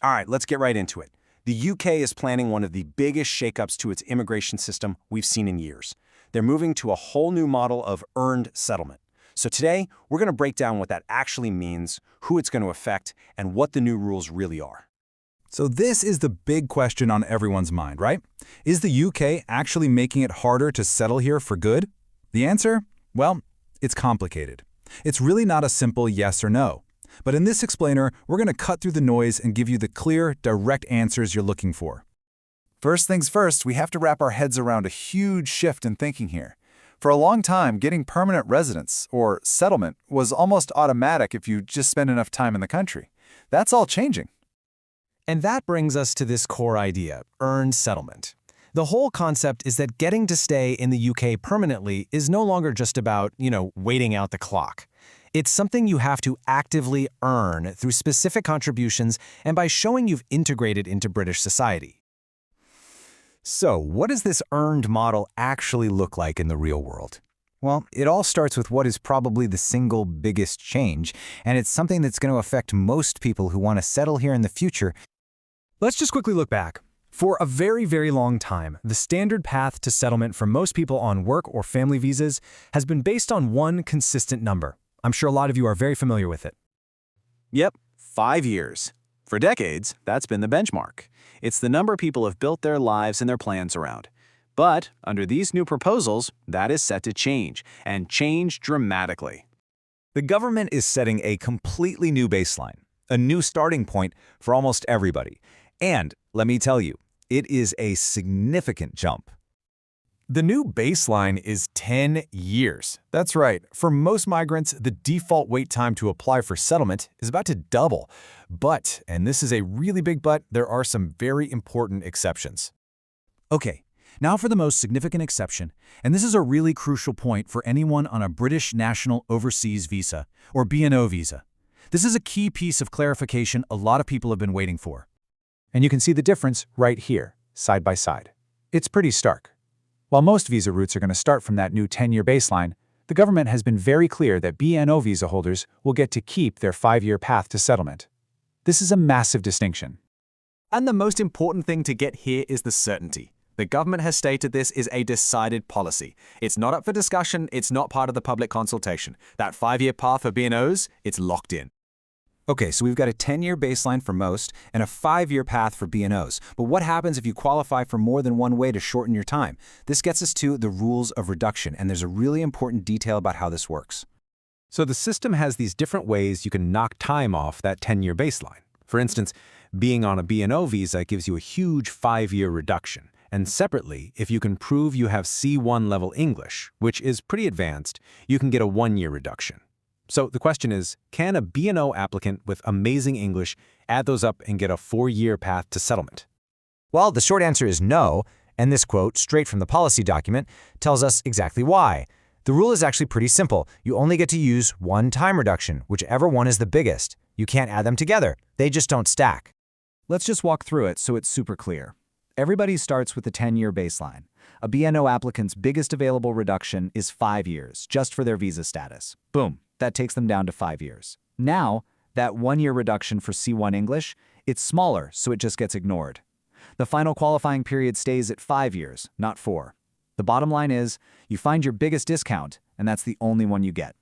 All right, let's get right into it. The UK is planning one of the biggest shakeups to its immigration system we've seen in years. They're moving to a whole new model of earned settlement. So today, we're going to break down what that actually means, who it's going to affect, and what the new rules really are. So this is the big question on everyone's mind, right? Is the UK actually making it harder to settle here for good? The answer? Well, it's complicated. It's really not a simple yes or no. But in this explainer, we're going to cut through the noise and give you the clear, direct answers you're looking for. First things first, we have to wrap our heads around a huge shift in thinking here. For a long time, getting permanent residence, or settlement, was almost automatic if you just spend enough time in the country. That's all changing. And that brings us to this core idea, earned settlement. The whole concept is that getting to stay in the UK permanently is no longer just about, waiting out the clock. It's something you have to actively earn through specific contributions and by showing you've integrated into British society. So, what does this earned model actually look like in the real world? Well, it all starts with what is probably the single biggest change, and it's something that's going to affect most people who want to settle here in the future. Let's just quickly look back. For a very, very long time, the standard path to settlement for most people on work or family visas has been based on one consistent number. I'm sure a lot of you are very familiar with it. Yep, 5 years. For decades, that's been the benchmark. It's the number people have built their lives and their plans around. But under these new proposals, that is set to change, and change dramatically. The government is setting a completely new baseline, a new starting point for almost everybody. And let me tell you, it is a significant jump. The new baseline is 10 years. That's right. For most migrants, the default wait time to apply for settlement is about to double. But, and this is a really big but, there are some very important exceptions. Okay, now for the most significant exception, and this is a really crucial point for anyone on a British National Overseas Visa, or BNO visa. This is a key piece of clarification a lot of people have been waiting for. And you can see the difference right here, side by side. It's pretty stark. While most visa routes are going to start from that new 10-year baseline, the government has been very clear that BNO visa holders will get to keep their 5-year path to settlement. This is a massive distinction. And the most important thing to get here is the certainty. The government has stated this is a decided policy. It's not up for discussion, it's not part of the public consultation. That 5-year path for BNOs, it's locked in. Okay, so we've got a 10-year baseline for most and a 5-year path for BNOs. But what happens if you qualify for more than one way to shorten your time? This gets us to the rules of reduction, and there's a really important detail about how this works. So the system has these different ways you can knock time off that 10-year baseline. For instance, being on a BNO visa gives you a huge 5-year reduction. And separately, if you can prove you have C1 level English, which is pretty advanced, you can get a 1-year reduction. So the question is, can a BNO applicant with amazing English add those up and get a 4-year path to settlement? Well, the short answer is no, and this quote, straight from the policy document, tells us exactly why. The rule is actually pretty simple. You only get to use one time reduction, whichever one is the biggest. You can't add them together. They just don't stack. Let's just walk through it so it's super clear. Everybody starts with the 10-year baseline. A BNO applicant's biggest available reduction is 5 years, just for their visa status. Boom. That takes them down to 5 years. Now, that 1-year reduction for C1 English, it's smaller, so it just gets ignored. The final qualifying period stays at 5 years, not 4. The bottom line is, you find your biggest discount, and that's the only one you get.